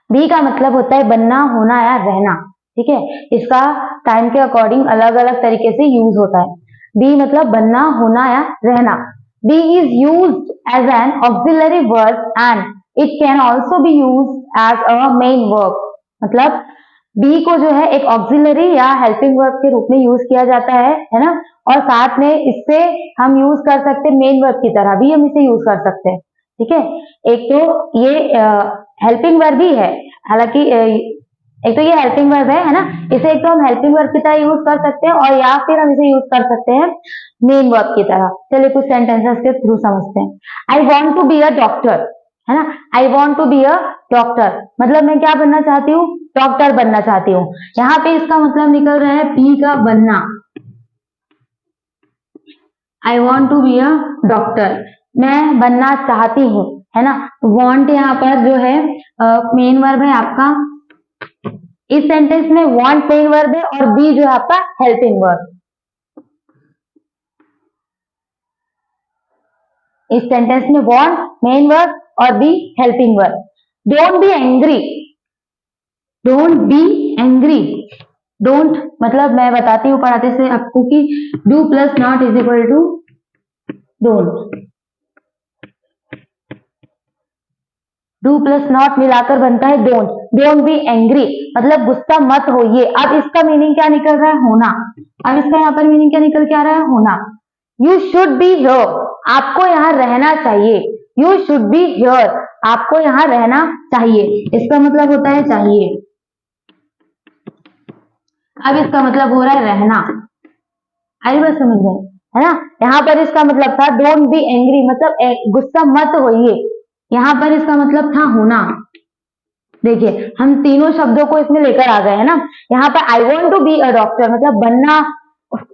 B का मतलब होता है बनना, होना या रहना, ठीक है। इसका टाइम के अकॉर्डिंग अलग अलग तरीके से यूज होता है। बी मतलब बनना, होना या रहना। Be is used as an auxiliary verb and it can also be used as a main verb. मतलब बी को जो है एक ऑक्सिलरी या हेल्पिंग वर्ब के रूप में यूज किया जाता है ना, और साथ में इससे हम यूज कर सकते हैं मेन वर्ब की तरह भी हम इसे यूज कर सकते हैं, ठीक है। एक तो ये हेल्पिंग वर्ब ही है, हालांकि एक तो ये हेल्पिंग वर्ब है ना, इसे एक तो हम हेल्पिंग वर्ब की तरह यूज कर सकते हैं और या फिर हम इसे यूज कर सकते हैं मेन वर्ब की तरह। चलिए कुछ सेंटेंसेस के थ्रू समझते हैं। I want to be a doctor, है ना। I want to be a doctor मतलब मैं क्या बनना चाहती हूँ, डॉक्टर बनना चाहती हूँ। यहाँ पे इसका मतलब निकल रहा है बी का बनना। I want to be a doctor, मैं बनना चाहती हूँ, है ना। वॉन्ट यहाँ पर जो है मेन वर्ब है आपका, इस सेंटेंस में वांट मेन वर्ब है और बी जो है आपका हेल्पिंग वर्ब। इस सेंटेंस में वांट मेन वर्ब और be helping verb. Don't be angry, don't be angry, don't मतलब मैं बताती हूँ पढ़ाते से आपको कि do plus not is equal to don't. Do plus not मिलाकर बनता है डोंट। डोंट बी एंग्री मतलब गुस्सा मत होइए। अब इसका मीनिंग क्या निकल रहा है, होना। अब इसका यहाँ पर मीनिंग क्या निकल के आ रहा है, होना। यू शुड बी हियर, आपको यहाँ रहना चाहिए। यू शुड बी हियर, आपको यहाँ रहना चाहिए। इसका मतलब होता है चाहिए। अब इसका मतलब हो रहा है रहना। आई बात समझ में, है ना। यहाँ पर इसका मतलब था डोंट बी एंग्री मतलब गुस्सा मत होइए। यहाँ पर इसका मतलब था होना। देखिए हम तीनों शब्दों को इसमें लेकर आ गए हैं ना। यहाँ पर I want to be a doctor मतलब बनना,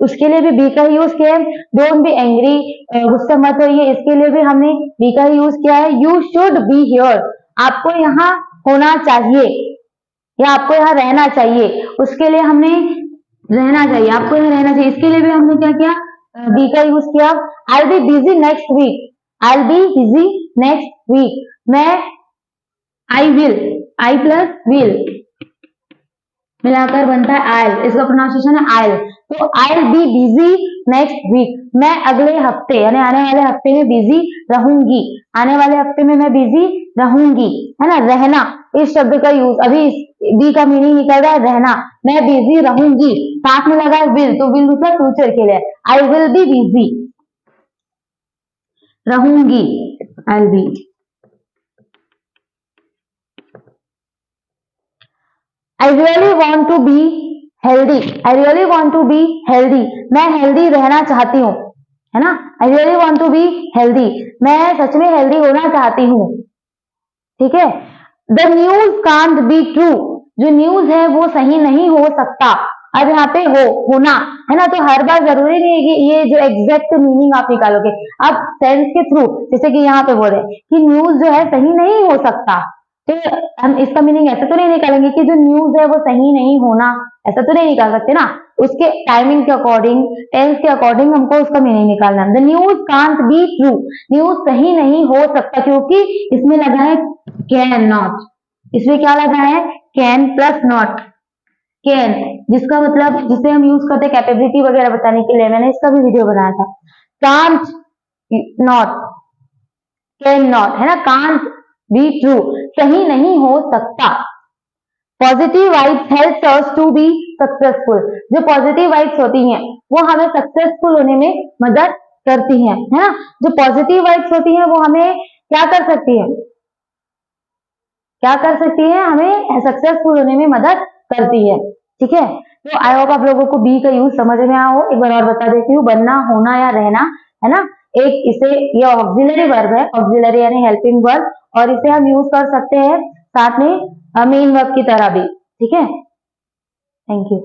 उसके लिए भी बी का यूज किया है। डोंट बी एंग्री गुस्सा मत होइए, इसके लिए भी हमने बी का यूज किया है। यू शुड बी हियर, आपको यहाँ होना चाहिए या आपको यहाँ रहना चाहिए, उसके लिए हमने रहना चाहिए, आपको यहाँ रहना चाहिए, इसके लिए भी हमने क्या किया, बी का यूज किया। I be busy next week, I be busy next week, मैं I will, I plus will मिलाकर बनता है आयल, इसका प्रोनाउंसिएशन है आयल। तो I be busy next week, मैं अगले हफ्ते यानी आने वाले हफ्ते में बिजी रहूंगी। आने वाले हफ्ते में मैं बिजी रहूंगी, है ना। रहना इस शब्द का यूज, अभी बी का मीनिंग निकल रहा है रहना। मैं बिजी रहूंगी, साथ में लगा है विल, तो विल मतलब फ्यूचर के लिए। आई विल बी बिजी, रहूंगी, I will be. I really want to be healthy, I really want to be healthy, मैं हेल्दी रहना चाहती हूँ, है ना। I really want to be healthy, मैं सच में हेल्दी होना चाहती हूँ, ठीक है। The news can't be true, जो न्यूज है वो सही नहीं हो सकता। अब यहाँ पे होना, है ना। तो हर बार जरूरी नहीं है कि ये जो एग्जैक्ट मीनिंग आप निकालोगे, अब सेंस के थ्रू, जैसे कि यहाँ पे बोले कि न्यूज जो है सही नहीं हो सकता, तो हम इसका मीनिंग ऐसे तो नहीं निकालेंगे कि जो न्यूज है वो सही नहीं होना, ऐसा तो नहीं निकाल सकते ना। उसके टाइमिंग के अकॉर्डिंग, टेंस के अकॉर्डिंग हमको उसका मीनिंग निकालना है। The news can't be true, news सही नहीं हो सकता, क्योंकि इसमें लगा है कैन नॉट, इसमें क्या लगा है, कैन प्लस नॉट। कैन जिसका मतलब, जिसे हम यूज करते हैं कैपेबिलिटी वगैरह बताने के लिए, मैंने इसका भी वीडियो बनाया था। कांट नॉट, कैन नॉट, है ना। कांट बी ट्रू, सही नहीं हो सकता। Positive vibes help us to be successful, जो पॉजिटिव वाइब्स होती हैं वो हमें सक्सेसफुल होने में मदद करती हैं, है ना। जो पॉजिटिव वाइब्स होती हैं वो हमें क्या कर सकती है, क्या कर सकती है, हमें सक्सेसफुल होने में मदद करती है, ठीक है। तो आई होप आप लोगों को बी का यूज समझ में आया हो। एक बार और बता देती हूँ, बनना, होना या रहना, है ना। एक इसे, ये ऑक्सिलरी वर्ब है, ऑक्सिलरी यानी हेल्पिंग वर्ब, और इसे हम यूज कर सकते हैं साथ में मेन वर्ब की तरह भी, ठीक है। Thank you.